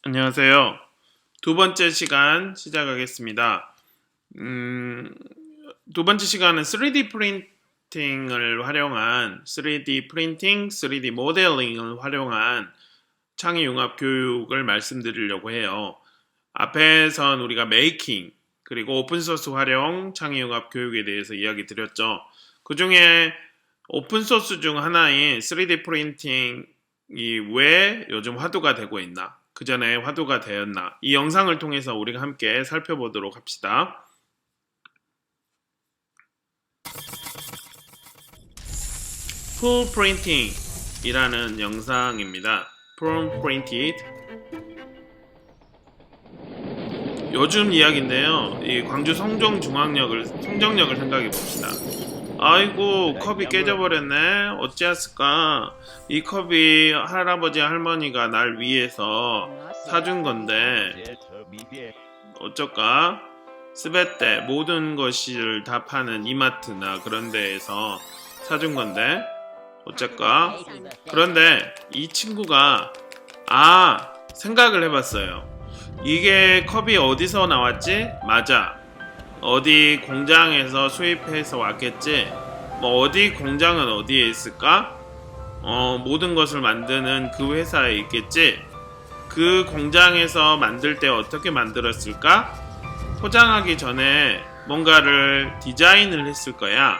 안녕하세요. 두 번째 시간 시작하겠습니다. 두 번째 시간은 3D 프린팅을 활용한 3D 프린팅, 3D 모델링을 활용한 창의융합 교육을 말씀드리려고 해요. 앞에선 우리가 메이킹 그리고 오픈소스 활용 창의융합 교육에 대해서 이야기 드렸죠. 그 중에 오픈소스 중 하나인 3D 프린팅이 왜 요즘 화두가 되고 있나? 그 전에 화두가 되었나? 이 영상을 통해서 우리가 함께 살펴보도록 합시다. Full Printing 이라는 영상입니다. Full Printed. 요즘 이야기인데요. 이 광주 송정역을 생각해 봅시다. 아이고, 컵이 깨져버렸네. 어찌했을까? 이 컵이 할아버지 할머니가 날 위해서 사준 건데 어쩔까? 스베떼 모든 것을 다 파는 이마트나 그런 데에서 사준 건데 어쩔까? 그런데 이 친구가 생각을 해봤어요. 이게 컵이 어디서 나왔지? 맞아. 어디 공장에서 수입해서 왔겠지? 어디 공장은 어디에 있을까? 모든 것을 만드는 그 회사에 있겠지? 그 공장에서 만들 때 어떻게 만들었을까? 포장하기 전에 뭔가를 디자인을 했을 거야.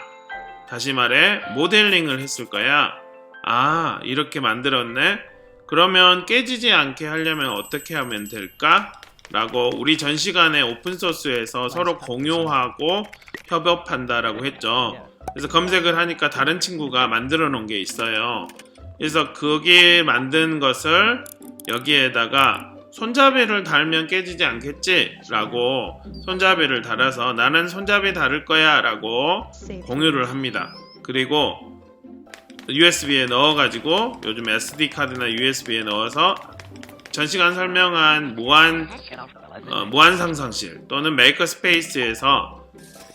다시 말해, 모델링을 했을 거야. 이렇게 만들었네? 그러면 깨지지 않게 하려면 어떻게 하면 될까? 라고 우리 전 시간에 오픈소스에서 서로 공유하고 협업한다라고 했죠. 그래서 검색을 하니까 다른 친구가 만들어 놓은 게 있어요. 그래서 거기에 만든 것을 여기에다가 손잡이를 달면 깨지지 않겠지? 라고 손잡이를 달아서 나는 손잡이 달을 거야 라고 공유를 합니다. 그리고 USB에 넣어가지고 요즘 SD카드나 USB에 넣어서 전시간 설명한 무한 상상실 또는 메이커스페이스에서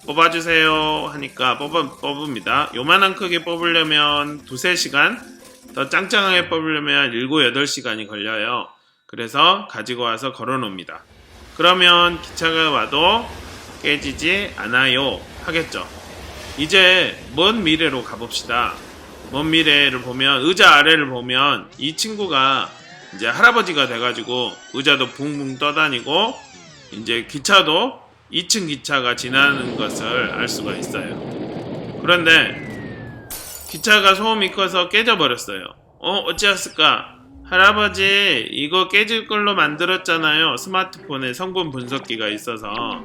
뽑아주세요 하니까 뽑읍니다. 요만한 크게 뽑으려면 2-3시간, 더 짱짱하게 뽑으려면 7-8시간이 걸려요. 그래서 가지고 와서 걸어 놓습니다. 그러면 기차가 와도 깨지지 않아요 하겠죠. 이제 먼 미래로 가봅시다. 먼 미래를 보면 의자 아래를 보면 이 친구가 이제 할아버지가 돼가지고 의자도 붕붕 떠다니고 이제 기차도 2층 기차가 지나는 것을 알 수가 있어요. 그런데 기차가 소음이 커서 깨져버렸어요. 어찌했을까? 할아버지 이거 깨질 걸로 만들었잖아요. 스마트폰에 성분 분석기가 있어서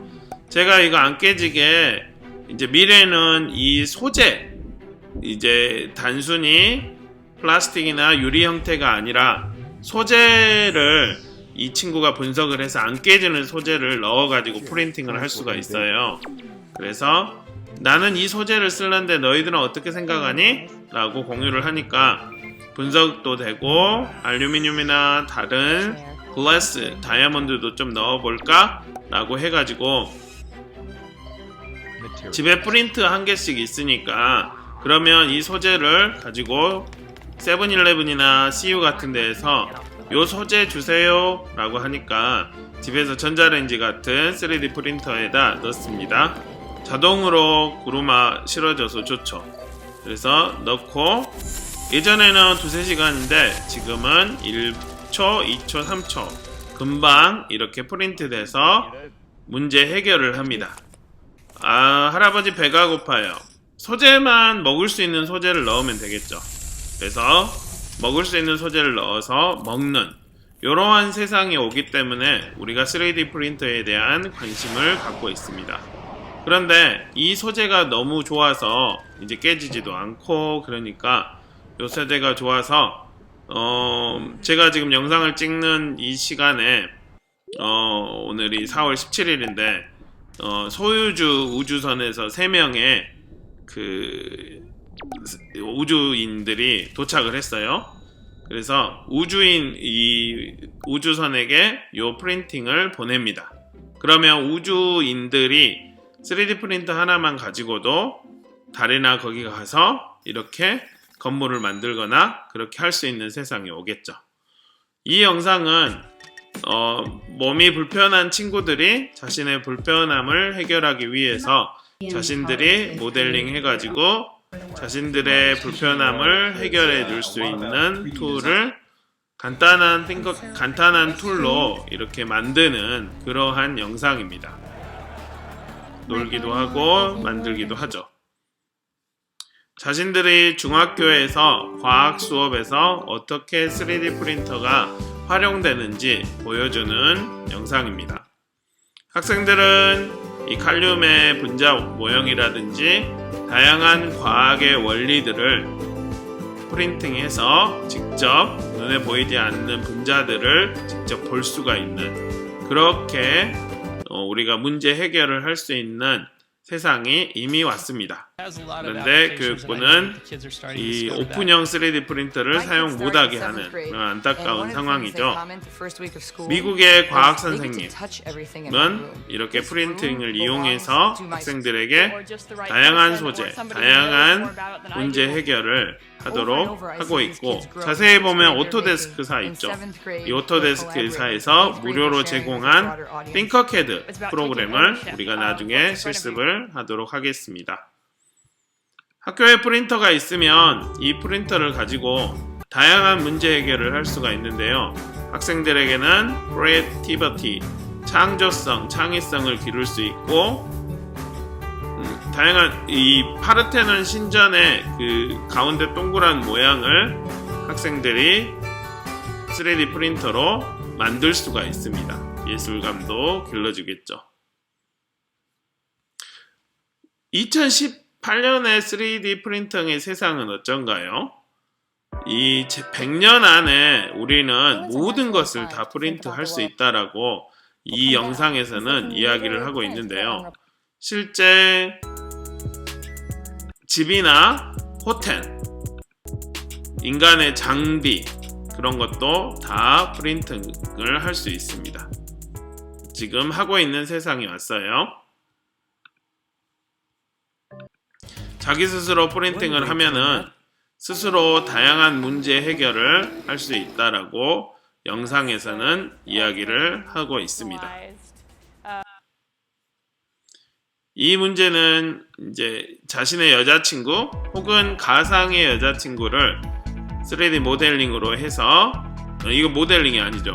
제가 이거 안 깨지게 이제 미래는 이 소재 이제 단순히 플라스틱이나 유리 형태가 아니라 소재를 이 친구가 분석을 해서 안 깨지는 소재를 넣어가지고 프린팅을 할 수가 있어요. 그래서 나는 이 소재를 쓰는데 너희들은 어떻게 생각하니? 라고 공유를 하니까 분석도 되고 알루미늄이나 다른 글래스, 다이아몬드도 좀 넣어볼까? 라고 해가지고 집에 프린트 한 개씩 있으니까 그러면 이 소재를 가지고 세븐일레븐이나 CU 같은 데에서 요 소재 주세요 라고 하니까 집에서 전자레인지 같은 3D 프린터에다 넣습니다. 자동으로 구루마 실어져서 좋죠. 그래서 넣고 예전에는 2-3시간인데 지금은 1초, 2초, 3초 금방 이렇게 프린트 돼서 문제 해결을 합니다. 할아버지 배가 고파요. 소재만 먹을 수 있는 소재를 넣으면 되겠죠. 그래서 먹을 수 있는 소재를 넣어서 먹는 이러한 세상이 오기 때문에 우리가 3D 프린터에 대한 관심을 갖고 있습니다. 그런데 이 소재가 너무 좋아서 이제 깨지지도 않고 그러니까 이 소재가 좋아서 제가 지금 영상을 찍는 이 시간에 오늘이 4월 17일인데 소유주 우주선에서 3명의 그 우주인들이 도착을 했어요. 그래서 이 우주선에게 요 프린팅을 보냅니다. 그러면 우주인들이 3D 프린터 하나만 가지고도 달이나 거기 가서 이렇게 건물을 만들거나 그렇게 할 수 있는 세상이 오겠죠. 이 영상은 몸이 불편한 친구들이 자신의 불편함을 해결하기 위해서 자신들이 모델링 해가지고 자신들의 불편함을 해결해 줄 수 있는 툴을 간단한 툴로 이렇게 만드는 그러한 영상입니다. 놀기도 하고 만들기도 하죠. 자신들이 중학교에서 과학 수업에서 어떻게 3D 프린터가 활용되는지 보여주는 영상입니다. 학생들은 이 칼륨의 분자 모형이라든지 다양한 과학의 원리들을 프린팅해서 직접 눈에 보이지 않는 분자들을 직접 볼 수가 있는, 그렇게 우리가 문제 해결을 할 수 있는 세상이 이미 왔습니다. 그런데 교육부는 이 오픈형 3D 프린터를 사용 못하게 하는 그런 안타까운 상황이죠. 미국의 과학 선생님은 이렇게 프린팅을 이용해서 학생들에게 다양한 소재, 다양한 문제 해결을 하도록 하고 있고, 자세히 보면 오토데스크사 있죠. 이 오토데스크사에서 무료로 제공한 띵커캐드 프로그램을 우리가 나중에 실습을 하도록 하겠습니다. 학교에 프린터가 있으면 이 프린터를 가지고 다양한 문제 해결을 할 수가 있는데요. 학생들에게는 creativity, 창조성, 창의성을 기를 수 있고, 다양한 이 파르테논 신전의 그 가운데 동그란 모양을 학생들이 3D 프린터로 만들 수가 있습니다. 예술감도 길러주겠죠. 2018년의 3D 프린팅의 세상은 어쩐가요? 이 100년 안에 우리는 모든 것을 다 프린트할 수 있다라고 이 영상에서는 이야기를 하고 있는데요. 실제 집이나 호텔, 인간의 장비, 그런 것도 다 프린팅을 할 수 있습니다. 지금 하고 있는 세상이 왔어요. 자기 스스로 프린팅을 하면은 스스로 다양한 문제 해결을 할 수 있다라고 영상에서는 이야기를 하고 있습니다. 이 문제는 이제 자신의 여자친구 혹은 가상의 여자친구를 3D 모델링으로 해서, 이거 모델링이 아니죠.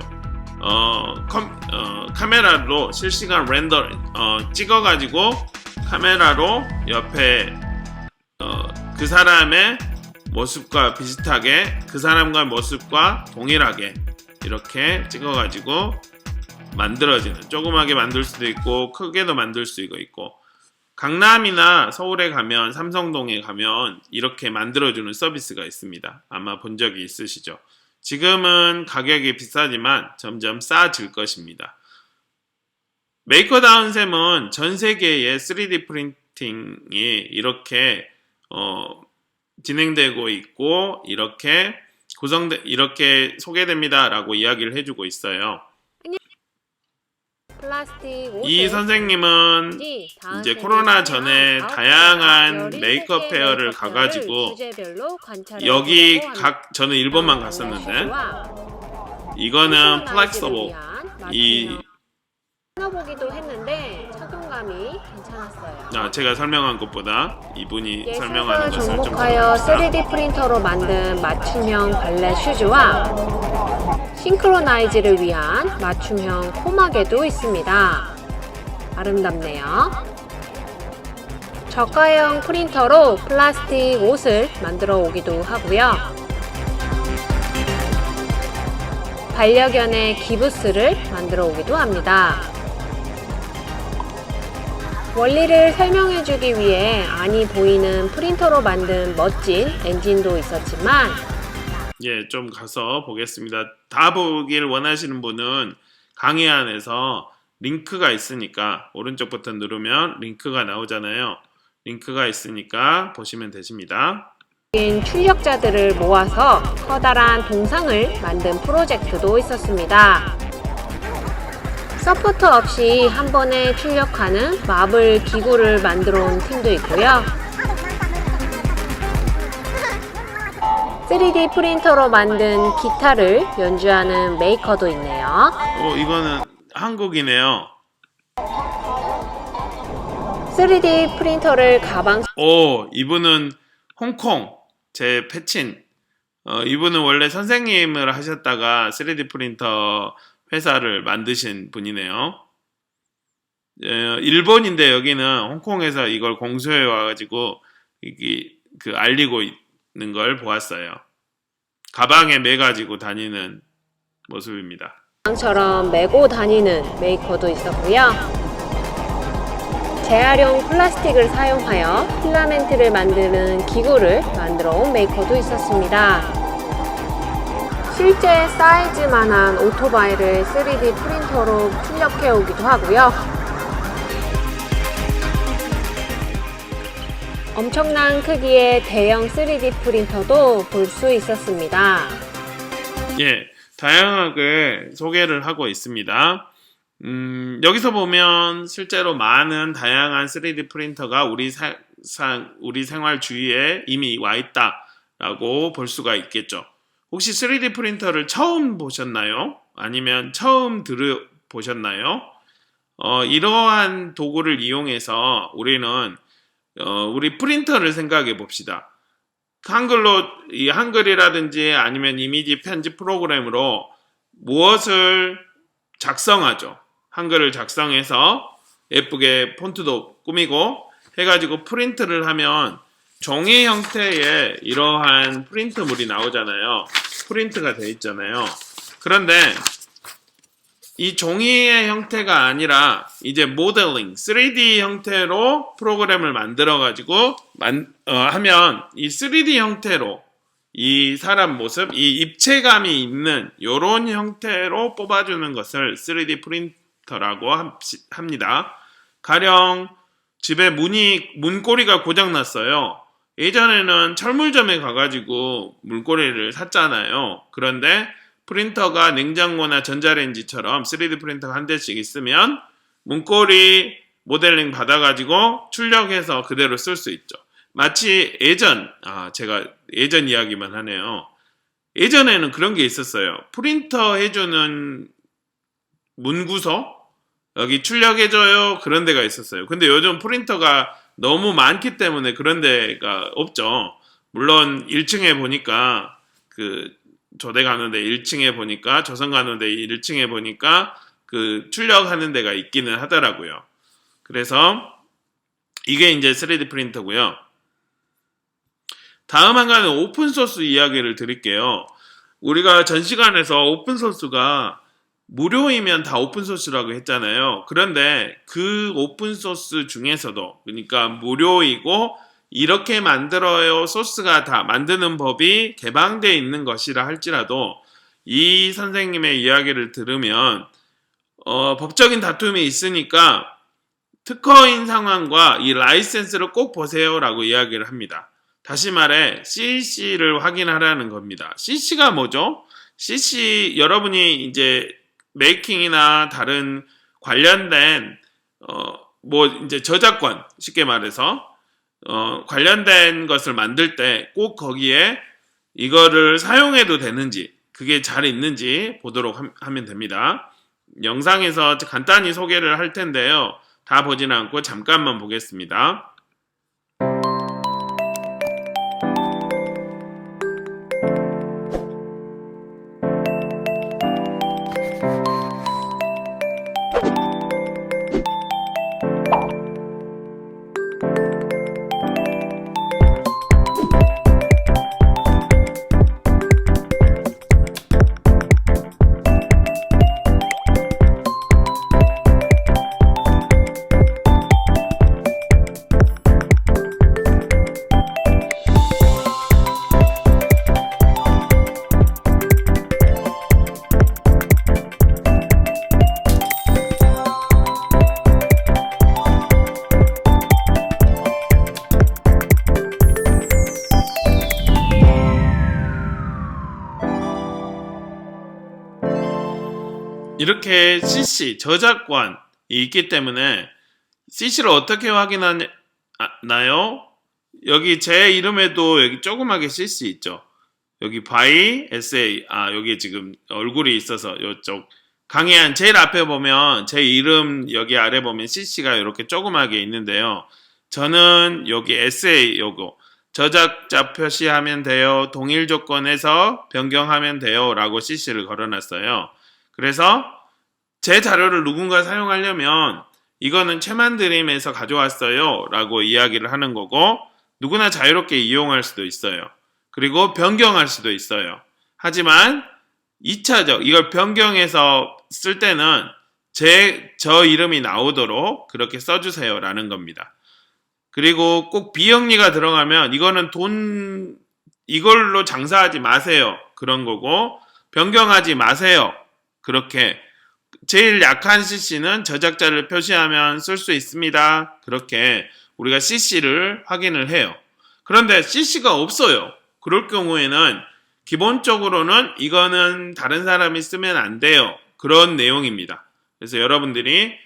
카메라로 실시간 렌더 찍어가지고 카메라로 옆에 그 사람의 모습과 비슷하게, 그 사람과 모습과 동일하게 이렇게 찍어가지고 만들어지는, 조그맣게 만들 수도 있고 크게도 만들 수 있고, 강남이나 서울에 가면, 삼성동에 가면 이렇게 만들어주는 서비스가 있습니다. 아마 본 적이 있으시죠. 지금은 가격이 비싸지만 점점 싸질 것입니다. 메이커다운샘은 전 세계의 3D 프린팅이 이렇게 진행되고 있고 이렇게 소개됩니다 라고 이야기를 해주고 있어요. 이 선생님은 이제 코로나 전에 다양한 메이크업 페어를 가가지고, 여기 저는 일본만 갔었는데, 이거는 플렉서블, 이 보기도 했는데 착용감이 괜찮았어요. 제가 설명한 것보다 이분이 설명하는 것을 좀 접목하여 3D 프린터로 만든 맞춤형 발렛 슈즈와 싱크로나이즈를 위한 맞춤형 코마개도 있습니다. 아름답네요. 저가형 프린터로 플라스틱 옷을 만들어 오기도 하고요. 반려견의 기부스를 만들어 오기도 합니다. 원리를 설명해주기 위해 안이 보이는 프린터로 만든 멋진 엔진도 있었지만, 좀 가서 보겠습니다. 다 보길 원하시는 분은 강의 안에서 링크가 있으니까, 오른쪽 버튼 누르면 링크가 나오잖아요. 링크가 있으니까 보시면 되십니다. 출력자들을 모아서 커다란 동상을 만든 프로젝트도 있었습니다. 서포터 없이 한 번에 출력하는 마블 기구를 만들어 온 팀도 있고요. 3D 프린터로 만든 기타를 연주하는 메이커도 있네요. 이거는 한국이네요. 3D 프린터를 가방 이분은 홍콩 제 패친. 이분은 원래 선생님을 하셨다가 3D 프린터 회사를 만드신 분이네요. 일본인데 여기는 홍콩에서 이걸 공수해 와가지고 알리고 있는 걸 보았어요. 가방에 매가지고 다니는 모습입니다. 가방처럼 메고 다니는 메이커도 있었고요. 재활용 플라스틱을 사용하여 필라멘트를 만드는 기구를 만들어 온 메이커도 있었습니다. 실제 사이즈만한 오토바이를 3D 프린터로 출력해 오기도 하고요. 엄청난 크기의 대형 3D 프린터도 볼 수 있었습니다. 예, 다양하게 소개를 하고 있습니다. 여기서 보면 실제로 많은 다양한 3D 프린터가 우리 생활 주위에 이미 와 있다라고 볼 수가 있겠죠. 혹시 3D 프린터를 처음 보셨나요? 아니면 처음 들어보셨나요? 이러한 도구를 이용해서 우리는 우리 프린터를 생각해 봅시다. 한글이라든지 아니면 이미지 편집 프로그램으로 무엇을 작성하죠. 한글을 작성해서 예쁘게 폰트도 꾸미고 해가지고 프린트를 하면 종이 형태의 이러한 프린트물이 나오잖아요. 프린트가 돼 있잖아요. 그런데 이 종이의 형태가 아니라 이제 모델링, 3D 형태로 프로그램을 만들어 가지고 하면 이 3D 형태로 이 사람 모습, 이 입체감이 있는 이런 형태로 뽑아주는 것을 3D 프린터라고 합니다. 가령 집에 문고리가 고장났어요. 예전에는 철물점에 가가지고 문고리를 샀잖아요. 그런데 프린터가 냉장고나 전자레인지처럼 3D 프린터가 한 대씩 있으면 문고리 모델링 받아가지고 출력해서 그대로 쓸 수 있죠. 마치 제가 예전 이야기만 하네요. 예전에는 그런 게 있었어요. 프린터 해주는 문구소? 여기 출력해줘요. 그런 데가 있었어요. 근데 요즘 프린터가 너무 많기 때문에 그런 데가 없죠. 물론 1층에 보니까 조대 가는데 1층에 보니까 조선 가는데 1층에 보니까 출력하는 데가 있기는 하더라고요. 그래서 이게 이제 3D 프린터고요. 다음 한 가지는 오픈소스 이야기를 드릴게요. 우리가 전 시간에서 오픈소스가 무료이면 다 오픈소스라고 했잖아요. 그런데 그 오픈소스 중에서도 그러니까 무료이고 이렇게 만들어요 소스가 다 만드는 법이 개방되어 있는 것이라 할지라도 이 선생님의 이야기를 들으면 법적인 다툼이 있으니까 특허인 상황과 이 라이센스를 꼭 보세요라고 이야기를 합니다. 다시 말해 CC를 확인하라는 겁니다. CC가 뭐죠? CC 여러분이 이제 메이킹이나 다른 관련된 이제 저작권 쉽게 말해서 관련된 것을 만들 때 꼭 거기에 이거를 사용해도 되는지 그게 잘 있는지 보도록 하면 됩니다. 영상에서 간단히 소개를 할 텐데요. 다 보지는 않고 잠깐만 보겠습니다. 이렇게 CC, 저작권이 있기 때문에 CC를 어떻게 확인하나요? 여기 제 이름에도 여기 조그맣게 CC 있죠. 여기 by SA, 여기 지금 얼굴이 있어서 요쪽 강의한 제일 앞에 보면 제 이름 여기 아래 보면 CC가 이렇게 조그맣게 있는데요. 저는 여기 SA 요거 저작자 표시하면 돼요. 동일 조건에서 변경하면 돼요. 라고 CC를 걸어놨어요. 그래서 제 자료를 누군가 사용하려면 이거는 최만드림에서 가져왔어요. 라고 이야기를 하는 거고 누구나 자유롭게 이용할 수도 있어요. 그리고 변경할 수도 있어요. 하지만 2차적 이걸 변경해서 쓸 때는 저 이름이 나오도록 그렇게 써주세요. 라는 겁니다. 그리고 꼭 비영리가 들어가면 이거는 이걸로 장사하지 마세요. 그런 거고 변경하지 마세요. 그렇게 제일 약한 CC는 저작자를 표시하면 쓸 수 있습니다. 그렇게 우리가 CC를 확인을 해요. 그런데 CC가 없어요. 그럴 경우에는 기본적으로는 이거는 다른 사람이 쓰면 안 돼요. 그런 내용입니다. 그래서 여러분들이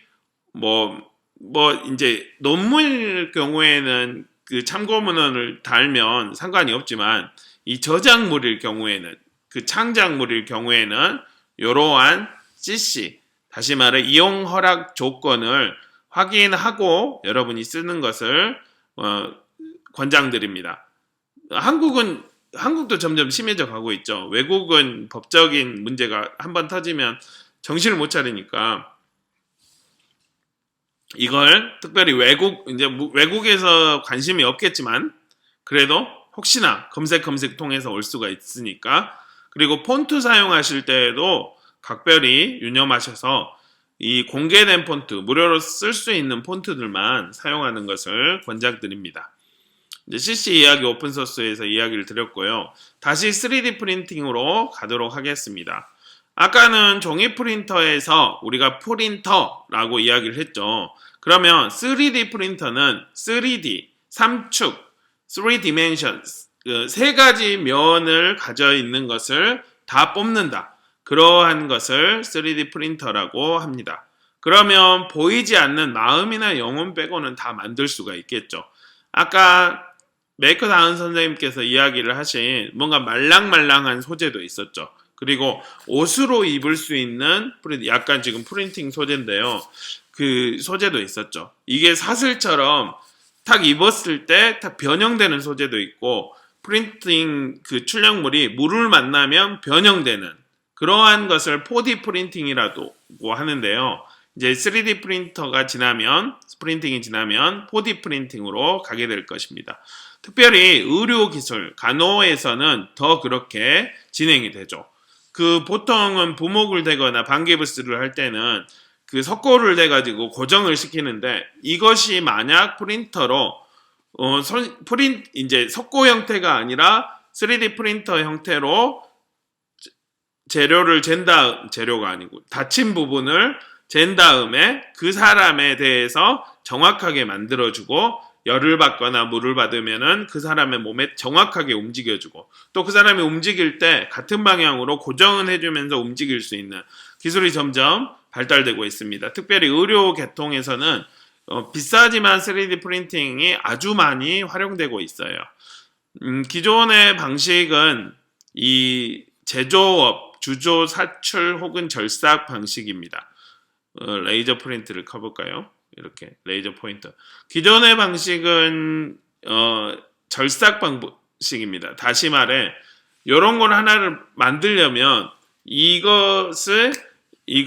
이제 논문일 경우에는 그 참고문헌을 달면 상관이 없지만 이 저작물일 경우에는 그 창작물일 경우에는 이러한 CC 다시 말해 이용 허락 조건을 확인하고 여러분이 쓰는 것을 권장드립니다. 한국도 점점 심해져 가고 있죠. 외국은 법적인 문제가 한번 터지면 정신을 못 차리니까 이걸 특별히 외국에서 관심이 없겠지만 그래도 혹시나 검색 통해서 올 수가 있으니까 그리고 폰트 사용하실 때에도 각별히 유념하셔서 이 공개된 폰트 무료로 쓸 수 있는 폰트들만 사용하는 것을 권장드립니다. 이제 CC 이야기 오픈소스에서 이야기를 드렸고요. 다시 3D 프린팅으로 가도록 하겠습니다. 아까는 종이 프린터에서 우리가 프린터라고 이야기를 했죠. 그러면 3D 프린터는 3D, 3축, 3dimensions, 세 가지 면을 가져 있는 것을 다 뽑는다. 그러한 것을 3D 프린터라고 합니다. 그러면 보이지 않는 마음이나 영혼 빼고는 다 만들 수가 있겠죠. 아까 메이커 다은 선생님께서 이야기를 하신 뭔가 말랑말랑한 소재도 있었죠. 그리고 옷으로 입을 수 있는 약간 지금 프린팅 소재인데요. 그 소재도 있었죠. 이게 사슬처럼 탁 입었을 때 탁 변형되는 소재도 있고 프린팅 그 출력물이 물을 만나면 변형되는 그러한 것을 4D 프린팅이라고 하는데요. 이제 3D 프린팅이 지나면 4D 프린팅으로 가게 될 것입니다. 특별히 의료기술, 간호에서는 더 그렇게 진행이 되죠. 보통은 부목을 대거나 반기부스를 할 때는 그 석고를 대가지고 고정을 시키는데 이것이 만약 프린터로 이제 석고 형태가 아니라 3D 프린터 형태로 재료가 아니고 닫힌 부분을 잰 다음에 그 사람에 대해서 정확하게 만들어주고 열을 받거나 물을 받으면은 그 사람의 몸에 정확하게 움직여주고 또 그 사람이 움직일 때 같은 방향으로 고정은 해주면서 움직일 수 있는 기술이 점점 발달되고 있습니다. 특별히 의료 계통에서는 비싸지만 3D 프린팅이 아주 많이 활용되고 있어요. 기존의 방식은 이 제조업, 주조, 사출 혹은 절삭 방식입니다. 레이저 프린트를 켜볼까요? 이렇게 레이저 포인터. 기존의 방식은 절삭 방식입니다. 다시 말해 이런 걸 하나를 만들려면 이것에 이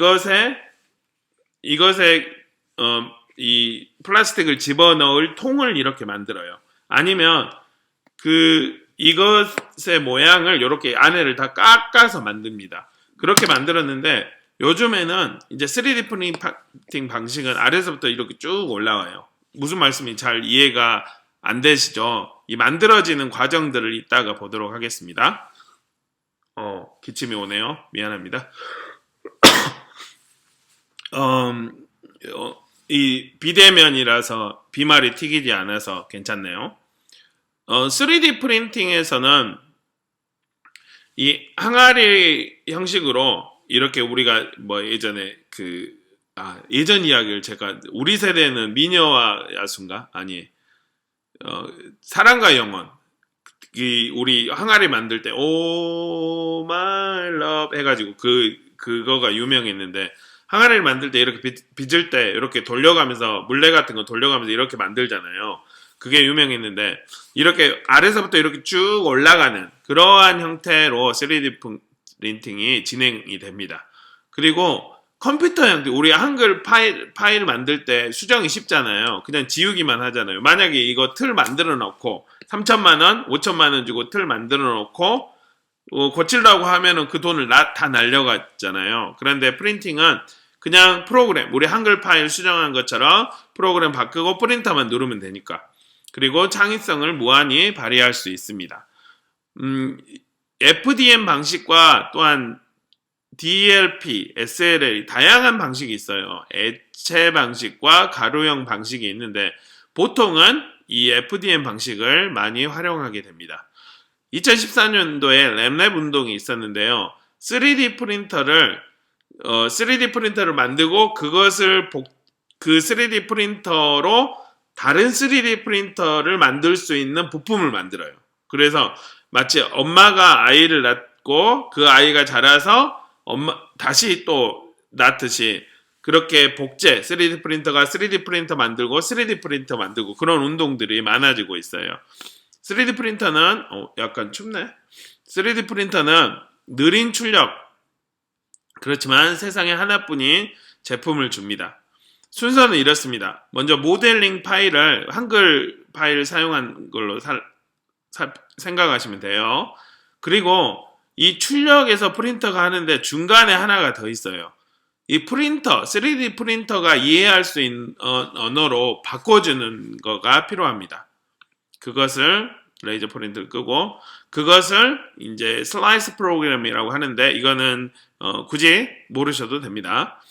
플라스틱을 집어넣을 통을 이렇게 만들어요. 아니면 이것의 모양을 이렇게 안에를 다 깎아서 만듭니다. 그렇게 만들었는데 요즘에는 이제 3D 프린팅 방식은 아래서부터 이렇게 쭉 올라와요. 무슨 말씀이 잘 이해가 안 되시죠? 이 만들어지는 과정들을 이따가 보도록 하겠습니다. 기침이 오네요. 미안합니다. 이 비대면이라서 비말이 튀기지 않아서 괜찮네요. 3D 프린팅에서는 이 항아리 형식으로 이렇게 우리가 예전에 예전 이야기를 제가 우리 세대는 미녀와 야수인가? 아니 사랑과 영혼 우리 항아리 만들 때 Oh my love 해가지고 그거가 유명했는데, 항아리를 만들 때 이렇게 빚을 때 이렇게 돌려가면서 물레 같은 거 돌려가면서 이렇게 만들잖아요. 그게 유명했는데, 이렇게 아래서부터 이렇게 쭉 올라가는 그러한 형태로 3D 프린팅이 진행이 됩니다. 그리고 컴퓨터 형태, 우리 한글 파일 만들 때 수정이 쉽잖아요. 그냥 지우기만 하잖아요. 만약에 이거 틀 만들어 놓고 3천만 원, 5천만 원 주고 틀 만들어 놓고 고치려고 하면은 그 돈을 다 날려갔잖아요. 그런데 프린팅은 그냥 프로그램, 우리 한글 파일 수정한 것처럼 프로그램 바꾸고 프린터만 누르면 되니까. 그리고 창의성을 무한히 발휘할 수 있습니다. FDM 방식과 또한 DLP, SLL 다양한 방식이 있어요. 액체 방식과 가루형 방식이 있는데 보통은 이 FDM 방식을 많이 활용하게 됩니다. 2014년도에 램랩 운동이 있었는데요. 3D 프린터를 만들고 그것을 그 3D 프린터로 다른 3D 프린터를 만들 수 있는 부품을 만들어요. 그래서 마치 엄마가 아이를 낳고 그 아이가 자라서 다시 또 낳듯이 그렇게 복제, 3D 프린터가 3D 프린터 만들고 3D 프린터 만들고 그런 운동들이 많아지고 있어요. 3D 프린터는 약간 춥네. 3D 프린터는 느린 출력, 그렇지만 세상에 하나뿐인 제품을 줍니다. 순서는 이렇습니다. 먼저 모델링 파일을, 한글 파일을 사용한 걸로 생각하시면 돼요. 그리고 이 출력에서 프린터가 하는데 중간에 하나가 더 있어요. 이 프린터, 3D 프린터가 이해할 수 있는 언어로 바꿔주는 거가 필요합니다. 그것을 레이저 프린터를 끄고 그것을 이제 슬라이스 프로그램이라고 하는데 이거는 굳이 모르셔도 됩니다.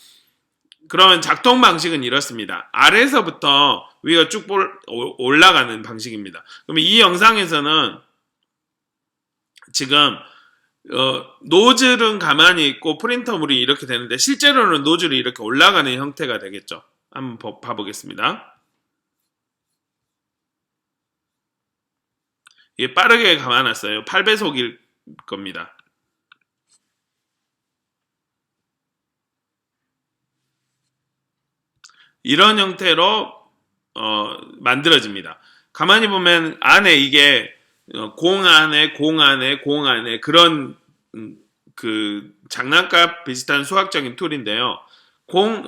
그러면 작동 방식은 이렇습니다. 아래서부터 위가 쭉 올라가는 방식입니다. 그러면 이 영상에서는 지금 노즐은 가만히 있고 프린터물이 이렇게 되는데 실제로는 노즐이 이렇게 올라가는 형태가 되겠죠. 한번 봐보겠습니다. 이게 빠르게 감아놨어요. 8배속일 겁니다. 이런 형태로 만들어집니다. 가만히 보면 안에 이게 공 안에 그런 그 장난감 비슷한 수학적인 툴인데요.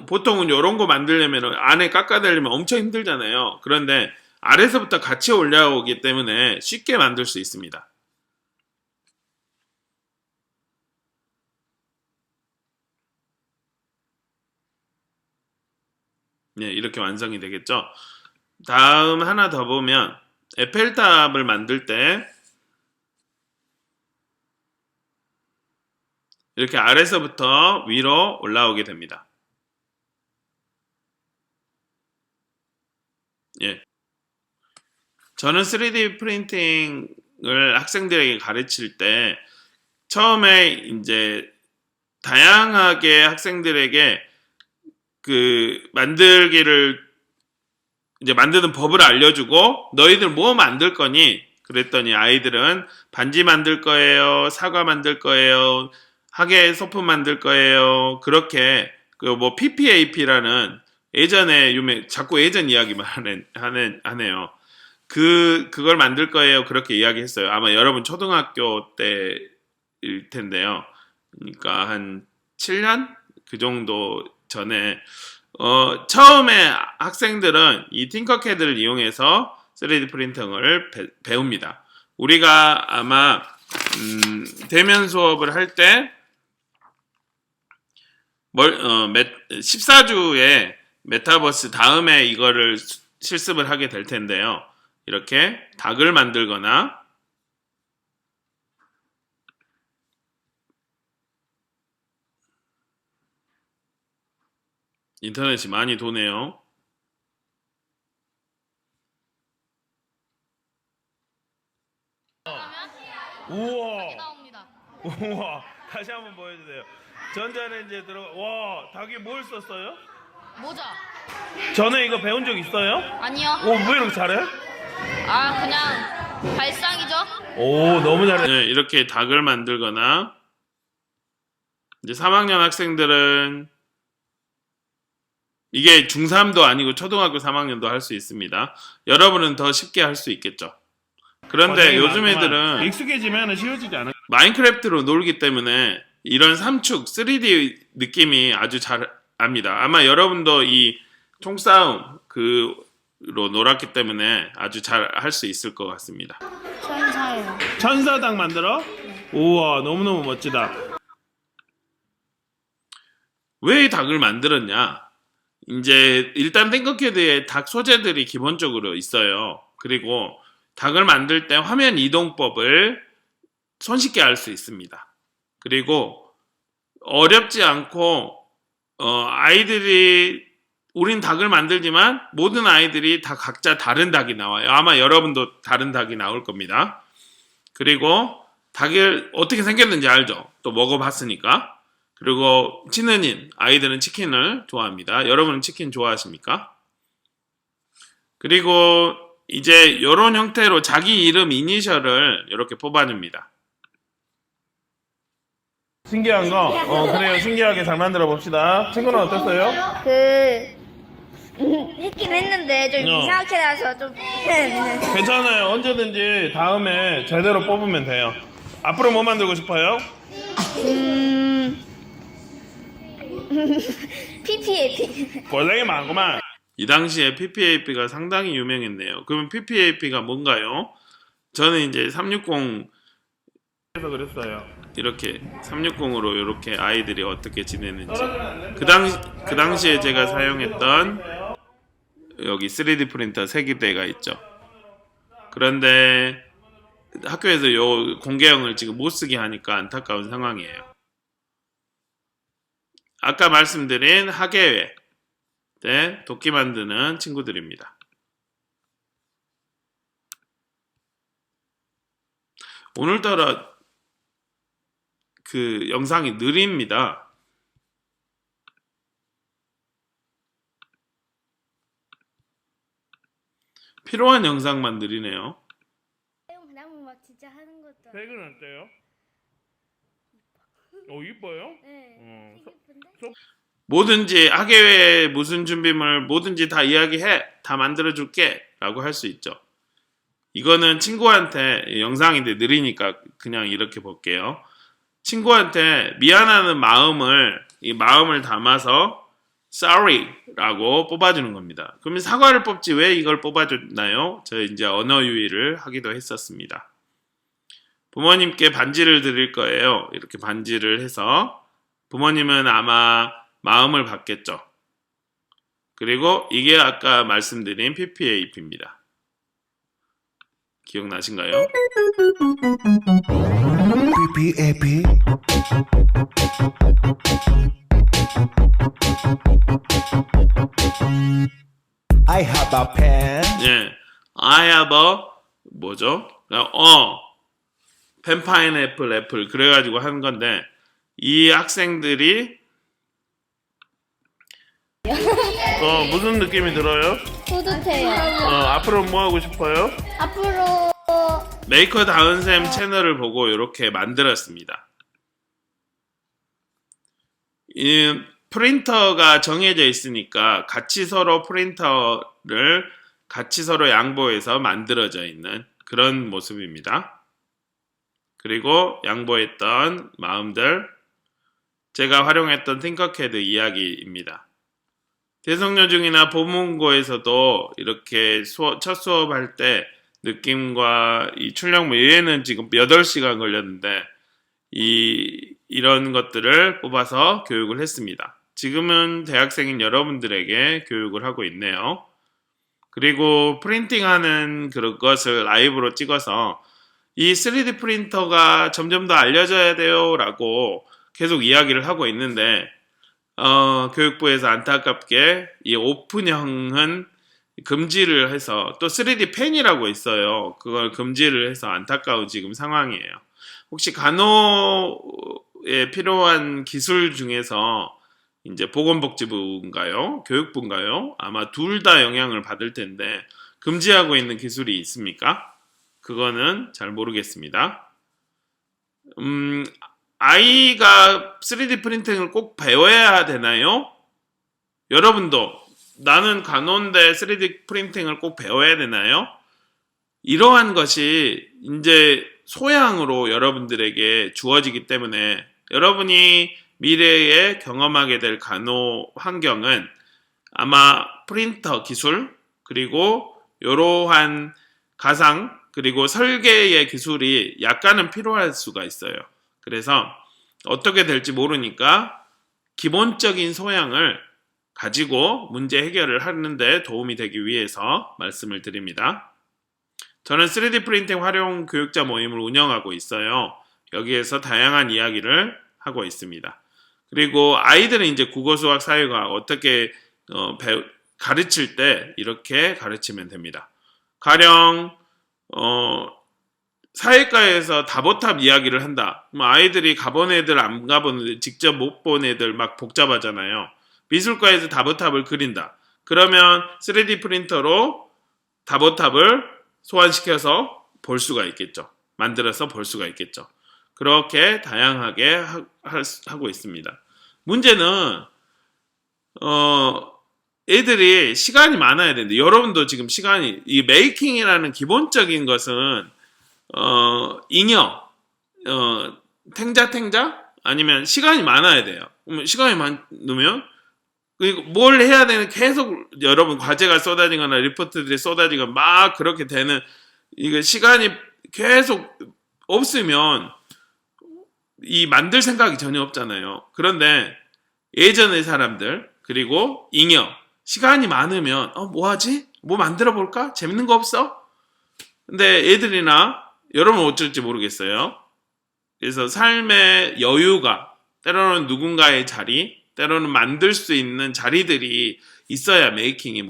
보통은 이런 거 만들려면 안에 깎아내리면 엄청 힘들잖아요. 그런데 아래서부터 같이 올라오기 때문에 쉽게 만들 수 있습니다. 네, 이렇게 완성이 되겠죠. 다음 하나 더 보면 에펠탑을 만들 때 이렇게 아래서부터 위로 올라오게 됩니다. 예. 저는 3D 프린팅을 학생들에게 가르칠 때 처음에 이제 다양하게 학생들에게 그 만들기를 이제 만드는 법을 알려주고 너희들 뭐 만들 거니? 그랬더니 아이들은 반지 만들 거예요, 사과 만들 거예요, 하계 소품 만들 거예요. 그렇게 그 뭐 PPAP라는 예전에 자꾸 예전 이야기만 하네요. 그걸 만들 거예요. 그렇게 이야기했어요. 아마 여러분 초등학교 때일 텐데요. 그러니까 한 7년 그 정도 전에 처음에 학생들은 이 팅커캐드를 이용해서 3D 프린팅을 배웁니다. 우리가 아마 대면 수업을 할 때 14주에 메타버스 다음에 이거를 실습을 하게 될 텐데요. 이렇게 닭을 만들거나 인터넷이 많이 도네요. 우와. 나옵니다. 우와. 다시 한번 보여주세요. 전자레인지에 들어가. 와, 닭이 뭘 썼어요? 모자. 전에 이거 배운 적 있어요? 아니요. 오, 왜 이렇게 잘해? 아, 그냥 발상이죠? 오, 너무 잘해. 네, 이렇게 닭을 만들거나 이제 3학년 학생들은 이게 중3도 아니고 초등학교 3학년도 할 수 있습니다. 여러분은 더 쉽게 할 수 있겠죠. 그런데 요즘 애들은 익숙해지면 쉬워지지 않아. 마인크래프트로 놀기 때문에 이런 3축 3D 느낌이 아주 잘 압니다. 아마 여러분도 이 총싸움 그로 놀았기 때문에 아주 잘 할 수 있을 것 같습니다. 천사요. 천사당 만들어? 우와, 너무너무 멋지다. 왜 닭을 만들었냐? 이제 일단 띵커캐드에 닭 소재들이 기본적으로 있어요. 그리고 닭을 만들 때 화면 이동법을 손쉽게 알 수 있습니다. 그리고 어렵지 않고 아이들이 우린 닭을 만들지만 모든 아이들이 다 각자 다른 닭이 나와요. 아마 여러분도 다른 닭이 나올 겁니다. 그리고 닭이 어떻게 생겼는지 알죠? 또 먹어봤으니까. 그리고 치느님, 아이들은 치킨을 좋아합니다. 여러분은 치킨 좋아하십니까? 그리고 이제 이런 형태로 자기 이름 이니셜을 이렇게 뽑아줍니다. 신기한 거? 그래요. 신기하게 잘 만들어 봅시다. 친구는 어땠어요? 했긴 했는데 좀 이상하게 나서 좀 괜찮아요. 언제든지 다음에 제대로 뽑으면 돼요. 앞으로 뭐 만들고 싶어요? PPAP. 원래 많구만. 이 당시에 PPAP가 상당히 유명했네요. 그러면 PPAP가 뭔가요? 저는 이제 360 그래서 그랬어요. 이렇게 360으로 이렇게 아이들이 어떻게 지내는지 그 당시에 제가 사용했던 여기 3D 프린터 3기대가 있죠. 그런데 학교에서 요 공개형을 지금 못 쓰게 하니까 안타까운 상황이에요. 아까 말씀드린 학예회 때 도끼 만드는 친구들입니다. 오늘따라 그 영상이 느립니다. 필요한 영상만 느리네요. 그냥 막 진짜 하는 것도. 색은 어때요? 이뻐요? 네. 뭐든지 학예회 무슨 준비물 뭐든지 다 이야기해. 다 만들어줄게 라고 할 수 있죠. 이거는 친구한테 영상인데 느리니까 그냥 이렇게 볼게요. 친구한테 미안하는 이 마음을 담아서 sorry 라고 뽑아주는 겁니다. 그러면 사과를 뽑지 왜 이걸 뽑아줬나요? 저 이제 언어 유희를 하기도 했었습니다. 부모님께 반지를 드릴 거예요. 이렇게 반지를 해서 부모님은 아마 마음을 받겠죠. 그리고 이게 아까 말씀드린 PPAP입니다. 기억나신가요? PPAP I have a pen. 예, I have a 뭐죠? 펜 파인애플 애플 그래가지고 한 건데 이 학생들이 무슨 느낌이 들어요? 뿌듯해요. 앞으로 뭐 하고 싶어요? 앞으로 메이커 다은쌤 채널을 보고 이렇게 만들었습니다. 이 프린터가 정해져 있으니까 같이 서로 프린터를 같이 서로 양보해서 만들어져 있는 그런 모습입니다. 그리고 양보했던 마음들 제가 활용했던 띵커캐드 이야기입니다. 대성여중이나 보문고에서도 이렇게 첫 수업할 때 느낌과 이 출력물 얘는 지금 8시간 걸렸는데 이런 것들을 뽑아서 교육을 했습니다. 지금은 대학생인 여러분들에게 교육을 하고 있네요. 그리고 프린팅하는 그런 것을 라이브로 찍어서 이 3D 프린터가 점점 더 알려져야 돼요 라고 계속 이야기를 하고 있는데 교육부에서 안타깝게 이 오픈형은 금지를 해서 또 3D 펜이라고 있어요. 그걸 금지를 해서 안타까운 지금 상황이에요. 혹시 간호에 필요한 기술 중에서 이제 보건복지부인가요? 교육부인가요? 아마 둘 다 영향을 받을 텐데 금지하고 있는 기술이 있습니까? 그거는 잘 모르겠습니다. 아이가 3D 프린팅을 꼭 배워야 되나요? 여러분도 나는 간호인데 3D 프린팅을 꼭 배워야 되나요? 이러한 것이 이제 소양으로 여러분들에게 주어지기 때문에 여러분이 미래에 경험하게 될 간호 환경은 아마 프린터 기술 그리고 이러한 가상 그리고 설계의 기술이 약간은 필요할 수가 있어요. 그래서 어떻게 될지 모르니까 기본적인 소양을 가지고 문제 해결을 하는데 도움이 되기 위해서 말씀을 드립니다. 저는 3D 프린팅 활용 교육자 모임을 운영하고 있어요. 여기에서 다양한 이야기를 하고 있습니다. 그리고 아이들은 이제 국어, 수학, 사회과학 어떻게 가르칠 때 이렇게 가르치면 됩니다. 가령 사회과에서 다보탑 이야기를 한다. 아이들이 가본 애들 안 가본 애들 직접 못 본 애들 막 복잡하잖아요. 미술과에서 다보탑을 그린다. 그러면 3D 프린터로 다보탑을 소환시켜서 볼 수가 있겠죠. 만들어서 볼 수가 있겠죠. 그렇게 다양하게 하고 있습니다. 문제는 애들이 시간이 많아야 되는데 여러분도 지금 시간이 이 메이킹이라는 기본적인 것은 잉여 탱자 아니면 시간이 많아야 돼요. 시간이 많으면 뭘 해야 되는 계속 여러분 과제가 쏟아지거나 리포트들이 쏟아지거나 막 그렇게 되는 이거 시간이 계속 없으면 이 만들 생각이 전혀 없잖아요. 그런데 예전의 사람들 그리고 잉여 시간이 많으면 뭐하지? 뭐 만들어 볼까? 재밌는 거 없어? 근데 애들이나 여러분 어쩔지 모르겠어요. 그래서 삶의 여유가 때로는 누군가의 자리 때로는 만들 수 있는 자리들이 있어야 메이킹이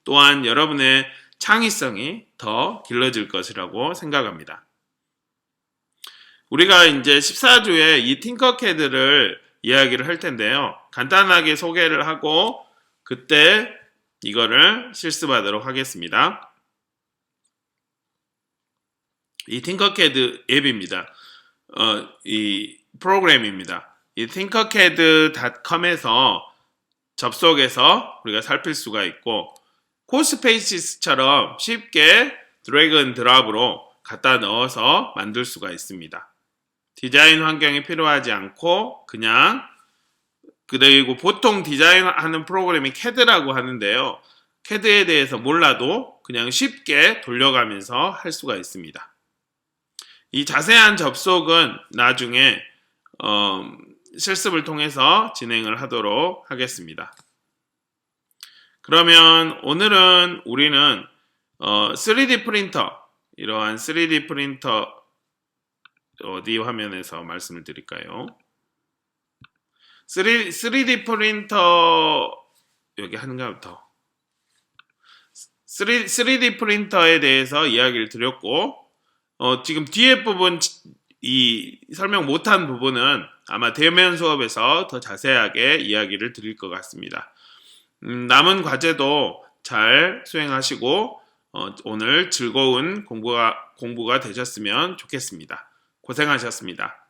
또한 여러분의 창의성이 더 길러질 것이라고 생각합니다. 우리가 이제 14주에 이 팅커캐드를 이야기를 할 텐데요. 간단하게 소개를 하고 그때 이거를 실습하도록 하겠습니다. 이 팅커캐드 앱입니다. 이 프로그램입니다. 이 tinkercad.com에서 접속해서 우리가 살필 수가 있고 코스페이시스처럼 쉽게 드래그 앤 드랍으로 갖다 넣어서 만들 수가 있습니다. 디자인 환경이 필요하지 않고 그냥 그리고 보통 디자인하는 프로그램이 CAD라고 하는데요. CAD에 대해서 몰라도 그냥 쉽게 돌려가면서 할 수가 있습니다. 이 자세한 접속은 나중에 실습을 통해서 진행을 하도록 하겠습니다. 그러면 오늘은 우리는 3D 프린터 이러한 3D 프린터 어디 화면에서 말씀을 드릴까요? 3D 프린터 여기 한가 더 3D 프린터에 대해서 이야기를 드렸고 지금 뒤에 부분 이 설명 못한 부분은 아마 대면 수업에서 더 자세하게 이야기를 드릴 것 같습니다. 남은 과제도 잘 수행하시고 오늘 즐거운 공부가 되셨으면 좋겠습니다. 고생하셨습니다.